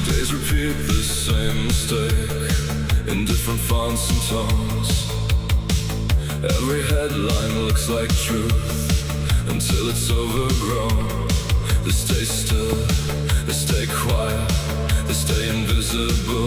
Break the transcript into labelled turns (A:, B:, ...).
A: Days repeat the same mistake in different fonts and tones. Every headline looks like truth until it's overgrown. They stay still, they stay quiet, they stay invisible.